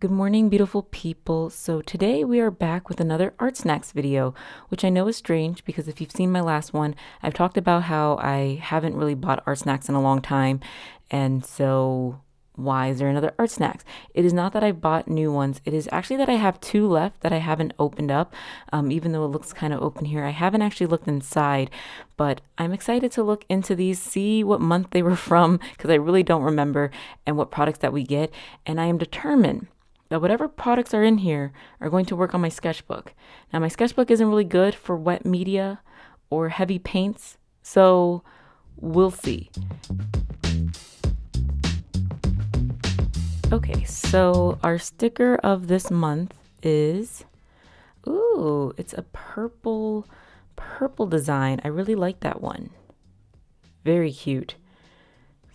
Good morning, beautiful people. So today we are back with another ArtSnacks video, which I know is strange because if you've seen my last one, I've talked about how I haven't really bought ArtSnacks in a long time. And so why is there another ArtSnacks? It is not that I bought new ones. It is actually that I have two left that I haven't opened up. Even though it looks kind of open here, I haven't actually looked inside, but I'm excited to look into these, see what month they were from, because I really don't remember, and what products that we get. And I am determined that whatever products are in here are going to work on my sketchbook. Now, my sketchbook isn't really good for wet media or heavy paints, so we'll see. Okay, so our sticker of this month is, ooh, it's a purple design. I really like that one. Very cute.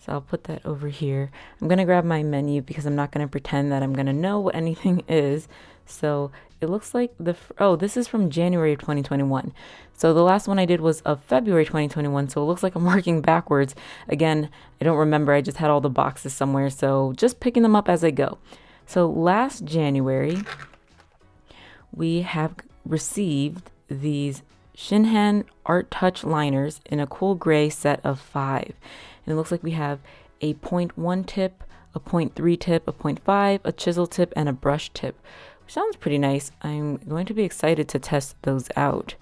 So I'll put that over here. I'm going to grab my menu because I'm not going to pretend that I'm going to know what anything is. So it looks like this is from January of 2021. So the last one I did was of February 2021. So it looks like I'm working backwards. Again, I don't remember. I just had all the boxes somewhere. So just picking them up as I go. So last January, we have received these Shinhan Art Touch liners in a cool gray set of 5. And it looks like we have a 0.1 tip, a 0.3 tip, a 0.5, a chisel tip, and a brush tip, which sounds pretty nice. I'm going to be excited to test those out.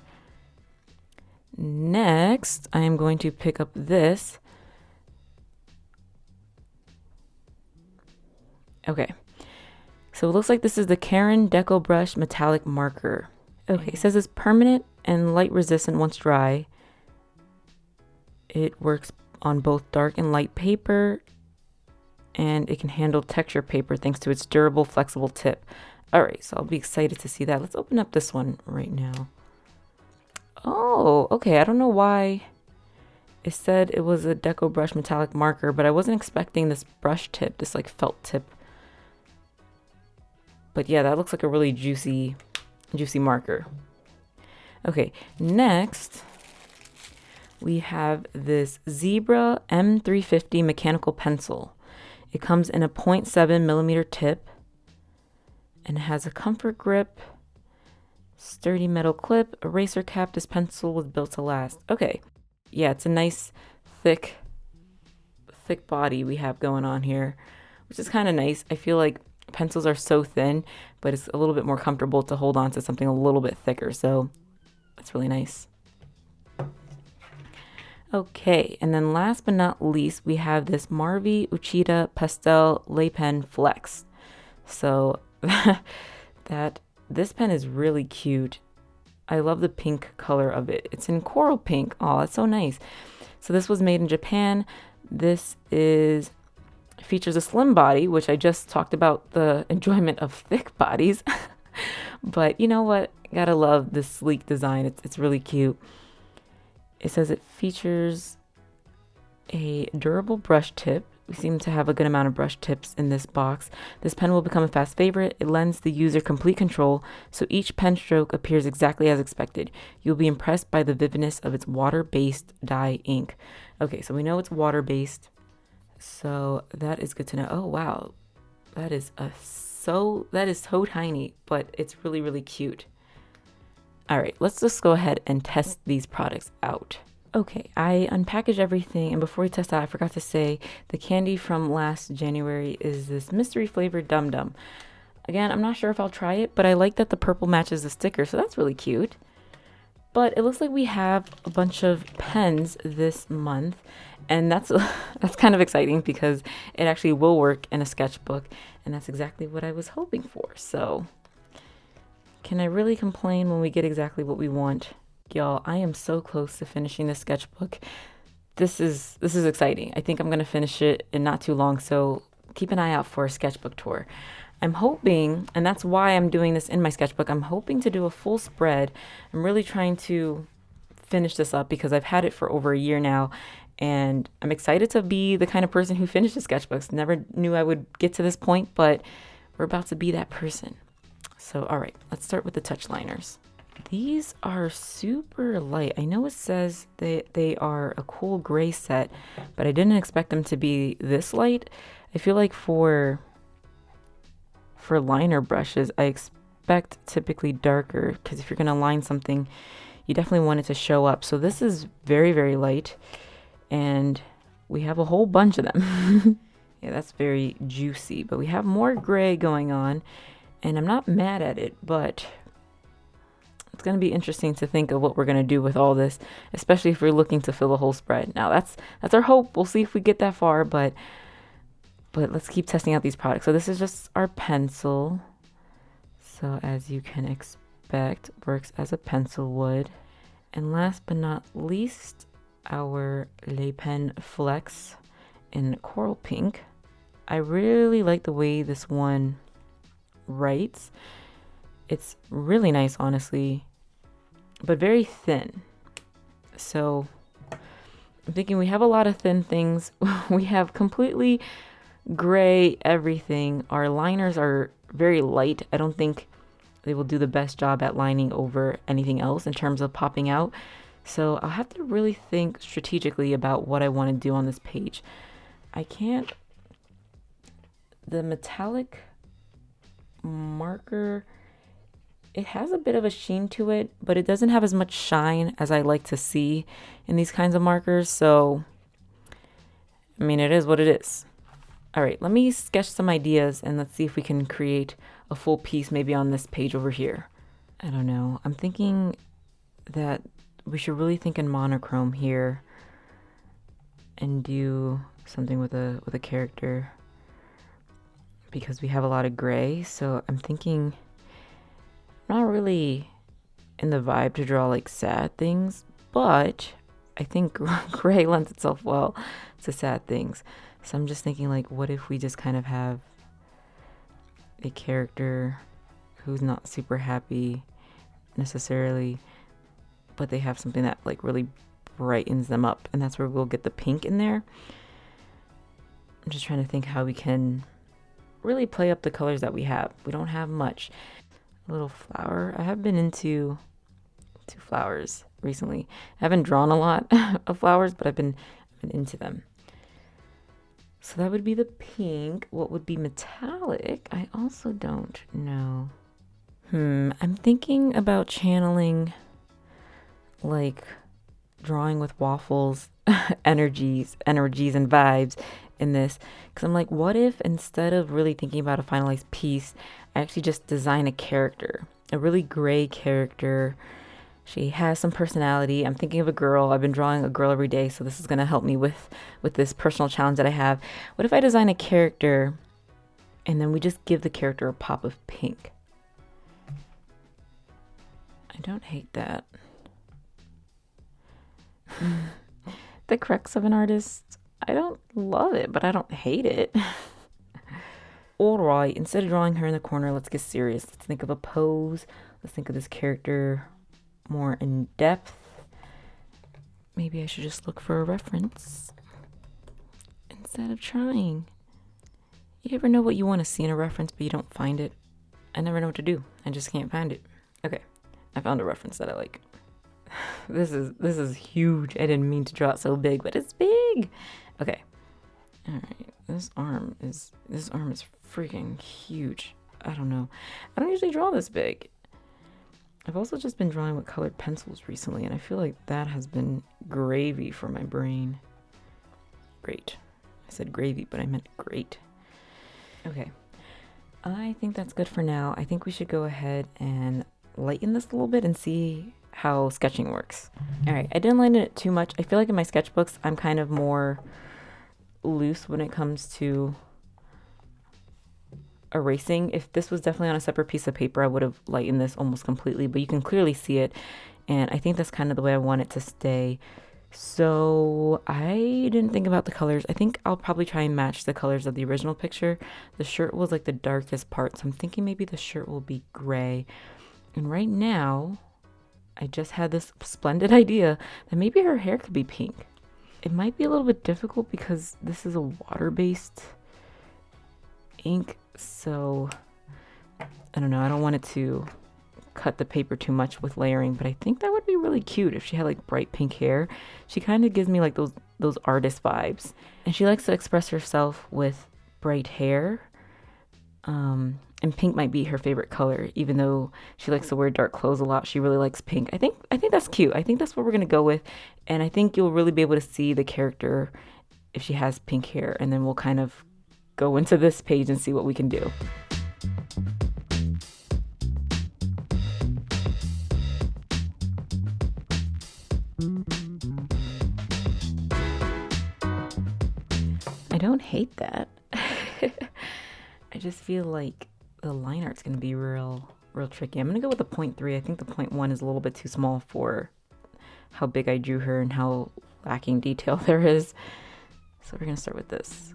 Next, I am going to pick up this. Okay, so it looks like this is the Karen Deco Brush Metallic Marker. Okay, it says it's permanent and light resistant once dry. It works on both dark and light paper, and it can handle texture paper thanks to its durable, flexible tip. All right, so I'll be excited to see that. Let's open up this one right now. Oh, okay. I don't know why it said it was a Deco Brush Metallic Marker, but I wasn't expecting this brush tip, this like felt tip. But yeah, that looks like a really juicy marker. Okay, next we have this Zebra M350 mechanical pencil. It comes in a 0.7 millimeter tip and it has a comfort grip, sturdy metal clip, eraser cap. This pencil was built to last. Okay, yeah, it's a nice thick body we have going on here, which is kind of nice. I feel like pencils are so thin, but it's a little bit more comfortable to hold on to something a little bit thicker, so that's really nice. Okay, and then last but not least, we have this Marvi Uchida Pastel Lei Pen Flex. So this pen is really cute. I love the pink color of it. It's in coral pink. Oh, that's so nice. So this was made in Japan. This features a slim body, which I just talked about the enjoyment of thick bodies. But you know what? Gotta love this sleek design. It's really cute. It says it features a durable brush tip. We seem to have a good amount of brush tips in this box. This pen will become a fast favorite. It lends the user complete control, so each pen stroke appears exactly as expected. You'll be impressed by the vividness of its water-based dye ink. Okay, so we know it's water-based, so that is good to know. Oh wow, that is so tiny, but it's really, really cute. All right, let's just go ahead and test these products out. Okay, I unpackaged everything, and before we test out, I forgot to say the candy from last January is this mystery flavored Dum Dum. Again, I'm not sure if I'll try it, but I like that the purple matches the sticker, so that's really cute. But it looks like we have a bunch of pens this month, and that's kind of exciting because it actually will work in a sketchbook, and that's exactly what I was hoping for. So can I really complain when we get exactly what we want? Y'all, I am so close to finishing this sketchbook. This is exciting. I think I'm going to finish it in not too long, so keep an eye out for a sketchbook tour. I'm hoping, and that's why I'm doing this in my sketchbook, I'm hoping to do a full spread. I'm really trying to finish this up because I've had it for over a year now, and I'm excited to be the kind of person who finishes sketchbooks. Never knew I would get to this point, but we're about to be that person. So, all right, let's start with the touch liners. These are super light. I know it says they are a cool gray set, but I didn't expect them to be this light. I feel like for for liner brushes, I expect typically darker, because if you're going to line something, you definitely want it to show up. So this is very, very light, and we have a whole bunch of them. Yeah, that's very juicy, but we have more gray going on, and I'm not mad at it, but it's going to be interesting to think of what we're going to do with all this, especially if we're looking to fill a whole spread. Now, that's our hope. We'll see if we get that far, but let's keep testing out these products. So this is just our pencil. So as you can expect, works as a pencil would. And last but not least, our Le Pen Flex in coral pink. I really like the way this one writes. It's really nice, honestly, but very thin. So I'm thinking we have a lot of thin things. We have completely gray everything. Our liners are very light. I don't think they will do the best job at lining over anything else in terms of popping out. So I'll have to really think strategically about what I want to do on this page. The metallic marker, it has a bit of a sheen to it, but it doesn't have as much shine as I like to see in these kinds of markers. So, I mean, it is what it is. All right, let me sketch some ideas and let's see if we can create a full piece maybe on this page over here. I don't know. I'm thinking that we should really think in monochrome here and do something with a character, because we have a lot of gray. So I'm thinking, not really in the vibe to draw like sad things, but I think gray lends itself well to sad things. So I'm just thinking, like, what if we just kind of have a character who's not super happy necessarily, but they have something that like really brightens them up, and that's where we'll get the pink in there. I'm just trying to think how we can really play up the colors that we have. We don't have much. A little flower. I have been into flowers recently. I haven't drawn a lot of flowers, but I've been into them. So that would be the pink. What would be metallic? I also don't know. I'm thinking about channeling, like, drawing with waffles energies and vibes in this, because I'm like, what if instead of really thinking about a finalized piece, I actually just design a character, a really gray character. She has some personality. I'm thinking of a girl. I've been drawing a girl every day, so this is going to help me with this personal challenge that I have. What if I design a character and then we just give the character a pop of pink? I don't hate that. The crux of an artist, I don't love it, but I don't hate it. All right, instead of drawing her in the corner, let's get serious. Let's think of a pose. Let's think of this character more in depth. Maybe I should just look for a reference instead of trying. You ever know what you want to see in a reference, but you don't find it? I never know what to do. I just can't find it. Okay, I found a reference that I like. This is huge. I didn't mean to draw it so big, but it's big. Okay. All right. This arm is freaking huge. I don't know. I don't usually draw this big. I've also just been drawing with colored pencils recently, and I feel like that has been gravy for my brain. Great. I said gravy, but I meant great. Okay. I think that's good for now. I think we should go ahead and lighten this a little bit and see how sketching works. All right, I didn't lighten it too much. I feel like in my sketchbooks, I'm kind of more loose when it comes to erasing. If this was definitely on a separate piece of paper, I would have lightened this almost completely, but you can clearly see it. And I think that's kind of the way I want it to stay. So I didn't think about the colors. I think I'll probably try and match the colors of the original picture. The shirt was like the darkest part, so I'm thinking maybe the shirt will be gray. And right now, I just had this splendid idea that maybe her hair could be pink. It might be a little bit difficult because this is a water-based ink, so I don't know. I don't want it to cut the paper too much with layering, but I think that would be really cute if she had like bright pink hair. She kind of gives me like those artist vibes, and she likes to express herself with bright hair. And pink might be her favorite color, even though she likes to wear dark clothes a lot. She really likes pink. I think that's cute. I think that's what we're gonna go with, and I think you'll really be able to see the character if she has pink hair, and then we'll kind of go into this page and see what we can do. I don't hate that. I just feel like the line art's gonna be real tricky. I'm gonna go with the 0.3. I think the 0.1 is a little bit too small for how big I drew her and how lacking detail there is. So we're gonna start with this.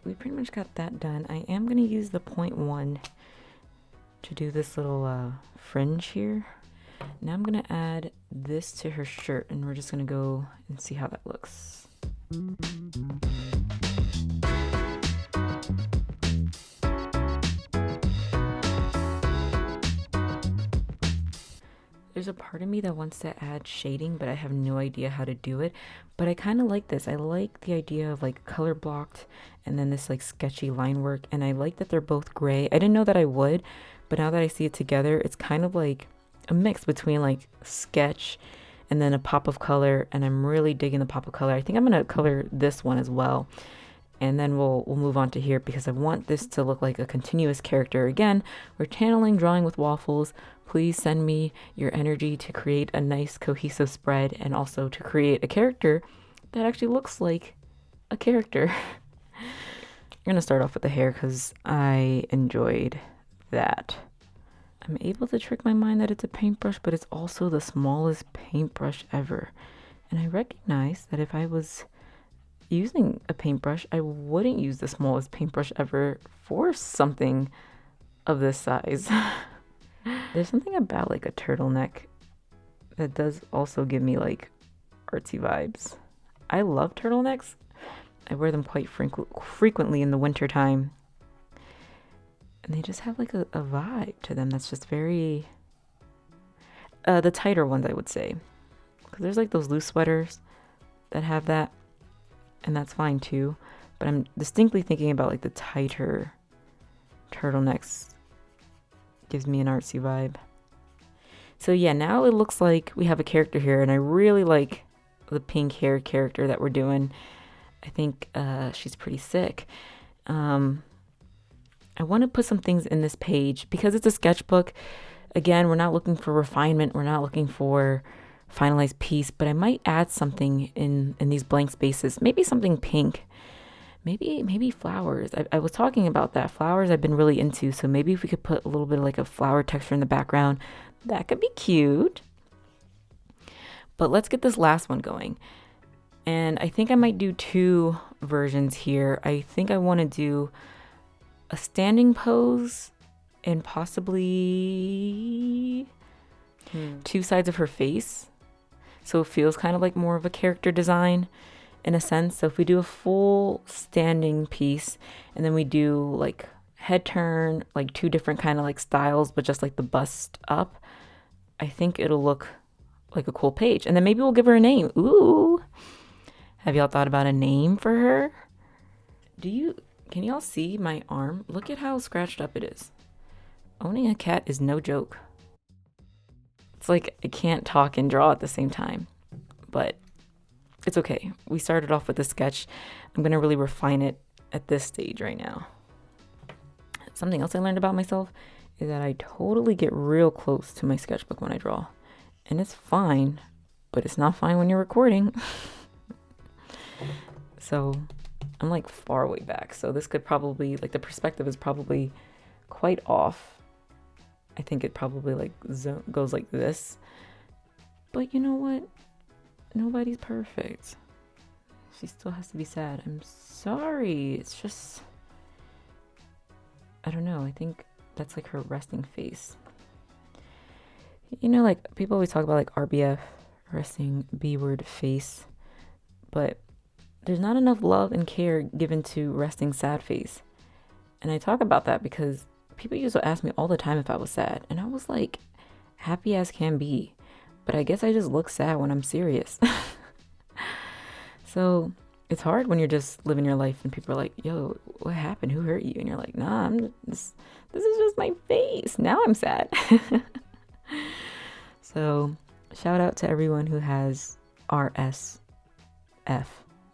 We pretty much got that done. I am going to use the 0.1 to do this little fringe here. Now I'm going to add this to her shirt, and we're just going to go and see how that looks. There's a part of me that wants to add shading, but I have no idea how to do it. But I kind of like this. I like the idea of like color blocked and then this like sketchy line work. And I like that they're both gray. I didn't know that I would, but now that I see it together, it's kind of like a mix between like sketch and then a pop of color. And I'm really digging the pop of color. I think I'm going to color this one as well. And then we'll move on to here because I want this to look like a continuous character. Again, we're channeling Drawing with Waffles. Please send me your energy to create a nice cohesive spread and also to create a character that actually looks like a character. I'm going to start off with the hair because I enjoyed that. I'm able to trick my mind that it's a paintbrush, but it's also the smallest paintbrush ever. And I recognize that if I was using a paintbrush, I wouldn't use the smallest paintbrush ever for something of this size. There's something about like a turtleneck that does also give me like artsy vibes. I love turtlenecks. I wear them quite frequently in the winter time. And they just have like a vibe to them that's just very... the tighter ones, I would say. Because there's like those loose sweaters that have that. And that's fine too. But I'm distinctly thinking about like the tighter turtlenecks. Gives me an artsy vibe. So yeah, now it looks like we have a character here, and I really like the pink hair character that we're doing. I think she's pretty sick. I want to put some things in this page because it's a sketchbook. Again, we're not looking for refinement. We're not looking for finalized piece, but I might add something in these blank spaces. Maybe something pink. Maybe flowers. I was talking about that. Flowers I've been really into, so maybe if we could put a little bit of like a flower texture in the background, that could be cute. But let's get this last one going. And I think I might do two versions here. I think I want to do a standing pose and possibly two sides of her face. So it feels kind of like more of a character design in a sense. So if we do a full standing piece and then we do like head turn, like two different kind of like styles, but just like the bust up, I think it'll look like a cool page. And then maybe we'll give her a name. Ooh. Have y'all thought about a name for her? Can y'all see my arm? Look at how scratched up it is. Owning a cat is no joke. It's like I can't talk and draw at the same time, but it's okay. We started off with a sketch. I'm going to really refine it at this stage right now. Something else I learned about myself is that I totally get real close to my sketchbook when I draw. And it's fine, but it's not fine when you're recording. So I'm like far way back. So this could probably, like the perspective is probably quite off. I think it probably like goes like this. But you know what? Nobody's perfect. She still has to be sad. I'm sorry. It's just, I don't know. I think that's like her resting face. You know, like people always talk about like RBF, resting B-word face, but there's not enough love and care given to resting sad face. And I talk about that because people used to ask me all the time if I was sad. And I was like, happy as can be. But I guess I just look sad when I'm serious. So it's hard when you're just living your life and people are like, yo, what happened? Who hurt you? And you're like, nah, this is just my face. Now I'm sad. So shout out to everyone who has RSF.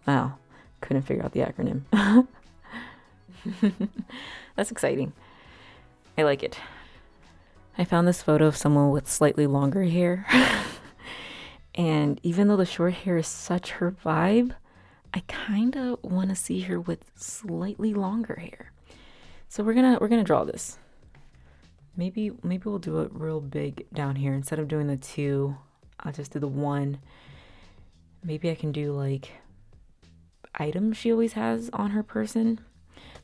Wow, couldn't figure out the acronym. That's exciting. I like it. I found this photo of someone with slightly longer hair. And even though the short hair is such her vibe, I kind of want to see her with slightly longer hair. So we're gonna draw this. Maybe we'll do it real big down here. Instead of doing the 2, I'll just do the 1. Maybe I can do like items she always has on her person.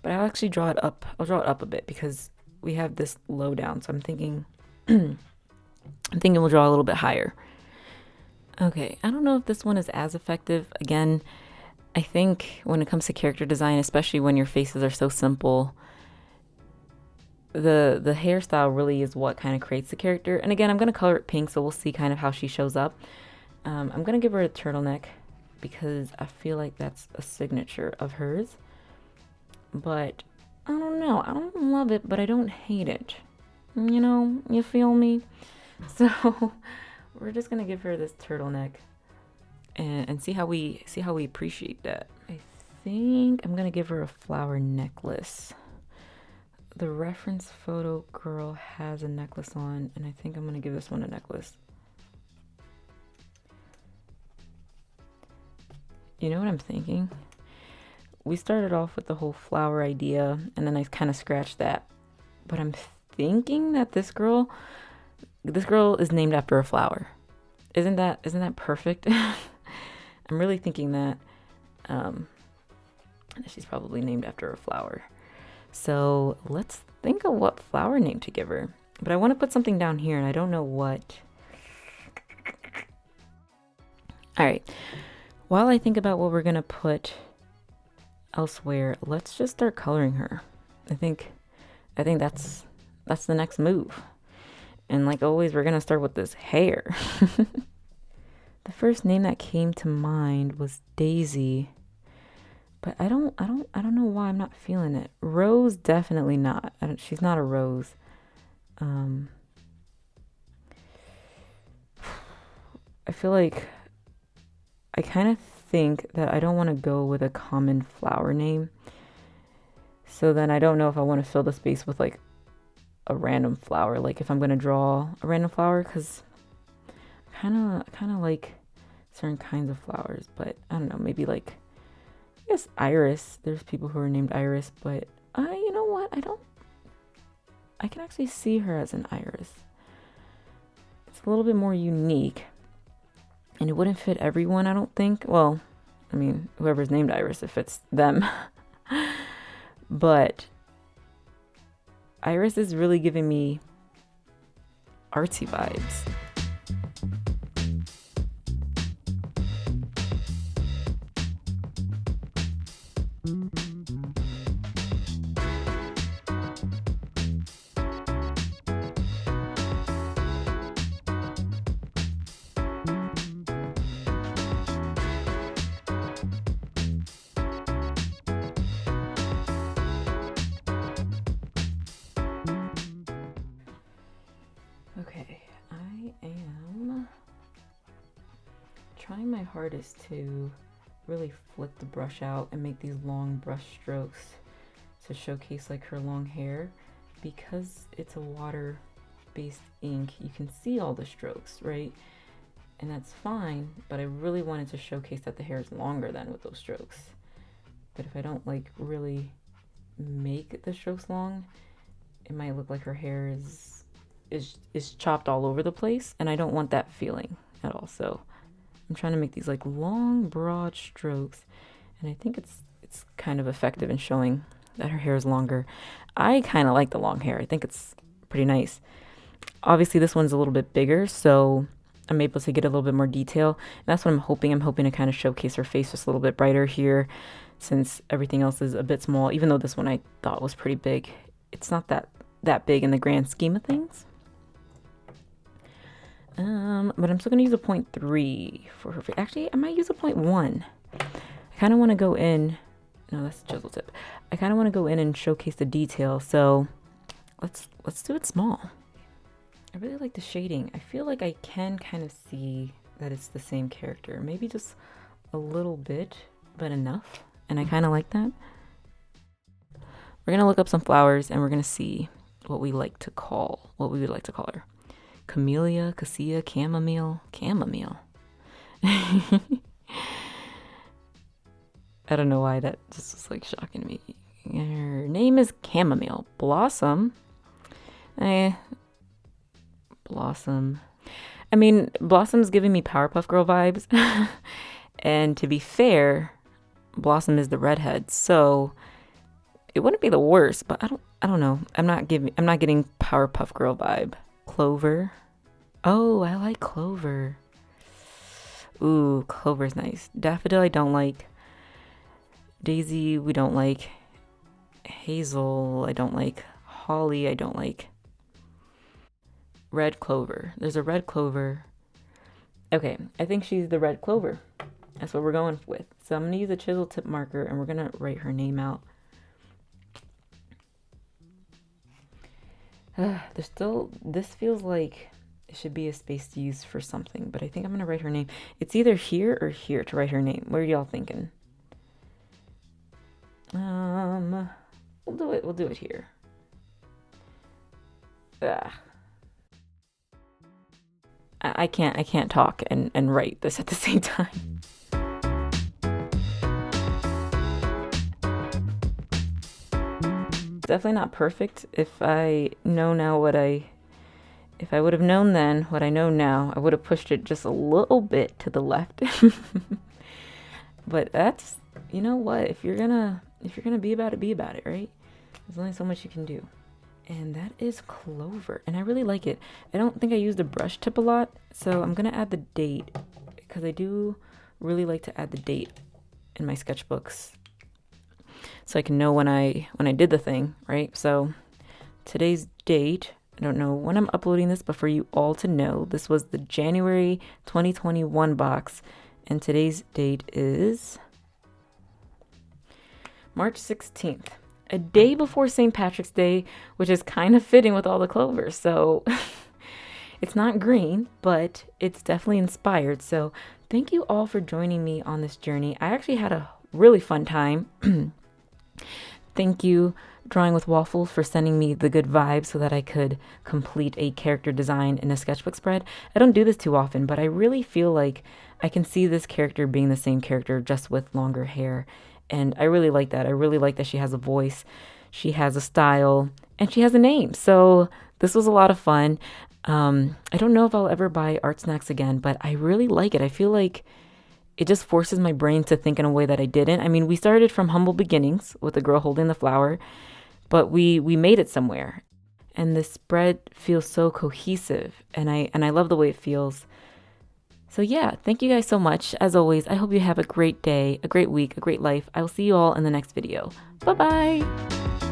But I'll actually draw it up. I'll draw it up a bit because we have this low down. So I'm thinking we'll draw a little bit higher. Okay, I don't know if this one is as effective. Again, I think when it comes to character design, especially when your faces are so simple, the hairstyle really is what kind of creates the character. And again, I'm going to color it pink, so we'll see kind of how she shows up. I'm going to give her a turtleneck because I feel like that's a signature of hers. But I don't know. I don't love it, but I don't hate it. You know, you feel me? So we're just gonna give her this turtleneck and see how we appreciate that. I think I'm gonna give her a flower necklace. The reference photo girl has a necklace on, and I think I'm gonna give this one a necklace. You know what I'm thinking? We started off with the whole flower idea, and then I kind of scratched that. But I'm thinking that this girl is named after a flower. Isn't that perfect? I'm really thinking that she's probably named after a flower. So let's think of what flower name to give her. But I want to put something down here, and I don't know what. All right. While I think about what we're gonna put elsewhere, let's just start coloring her. I think that's the next move. And like always, we're gonna start with this hair. The first name that came to mind was Daisy, but I don't know why I'm not feeling it. Rose, definitely not. She's not a rose. I feel like I kind of think that I don't want to go with a common flower name. So then I don't know if I want to fill the space with like a random flower. Like if I'm going to draw a random flower, because I kind of like certain kinds of flowers. But I don't know, maybe like, I guess Iris. There's people who are named Iris, but you know what? I can actually see her as an iris. It's a little bit more unique. And it wouldn't fit everyone, I don't think. Well, I mean, whoever's named Iris, it fits them. But Iris is really giving me artsy vibes. Okay, I am trying my hardest to really flick the brush out and make these long brush strokes to showcase like her long hair. Because it's a water-based ink, you can see all the strokes, right? And that's fine, but I really wanted to showcase that the hair is longer than with those strokes. But if I don't like really make the strokes long, it might look like her hair is chopped all over the place, and I don't want that feeling at all. So I'm trying to make these like long broad strokes, and I think it's kind of effective in showing that her hair is longer. I kind of like the long hair. I think it's pretty nice. Obviously this one's a little bit bigger, so I'm able to get a little bit more detail, and that's what I'm hoping to kind of showcase her face just a little bit brighter here since everything else is a bit small, even though this one I thought was pretty big. It's not that big in the grand scheme of things. But I'm still gonna use a 0.3 for her. Actually, I might use a 0.1. I kind of want to go in. No, that's a chisel tip. I kind of want to go in and showcase the detail. So let's do it small. I really like the shading. I feel like I can kind of see that it's the same character. Maybe just a little bit, but enough. And I kind of like that. We're gonna look up some flowers and we're gonna see what we would like to call her. Camellia, cassia, chamomile. I don't know why that just was like shocking me. Her name is Chamomile. Blossom. Blossom. I mean, Blossom's giving me Powerpuff Girl vibes. And to be fair, Blossom is the redhead, so it wouldn't be the worst, but I don't know. I'm not getting Powerpuff Girl vibe. Clover. Oh, I like Clover. Ooh, Clover's nice. Daffodil I don't like. Daisy we don't like. Hazel I don't like. Holly I don't like. Red Clover. There's a Red Clover. Okay, I think she's the Red Clover. That's what we're going with. So I'm going to use a chisel tip marker and we're going to write her name out. This feels like it should be a space to use for something, but I think I'm going to write her name. It's either here or here to write her name. What are y'all thinking? We'll do it here. I can't talk and write this at the same time. Definitely not perfect. If I know now if I would have known then what I know now, I would have pushed it just a little bit to the left. But that's, you know what, if you're gonna be about it, right? There's only so much you can do. And that is Clover, and I really like it. I don't think I used a brush tip a lot, so I'm gonna add the date because I do really like to add the date in my sketchbooks so I can know when I did the thing, right? So today's date, I don't know when I'm uploading this, but for you all to know, this was the January 2021 box, and today's date is March 16th. A day before St. Patrick's Day, which is kind of fitting with all the clovers. So it's not green, but it's definitely inspired. So thank you all for joining me on this journey. I actually had a really fun time. Thank you, Drawing with Waffles, for sending me the good vibes so that I could complete a character design in a sketchbook spread. I don't do this too often, but I really feel like I can see this character being the same character just with longer hair. And I really like that. I really like that she has a voice, she has a style, and she has a name. So this was a lot of fun. I don't know if I'll ever buy ArtSnacks again, but I really like it. I feel like it just forces my brain to think in a way that I didn't. I mean, we started from humble beginnings with the girl holding the flower, but we made it somewhere. And the spread feels so cohesive, and I love the way it feels. So yeah, thank you guys so much. As always, I hope you have a great day, a great week, a great life. I will see you all in the next video. Bye-bye.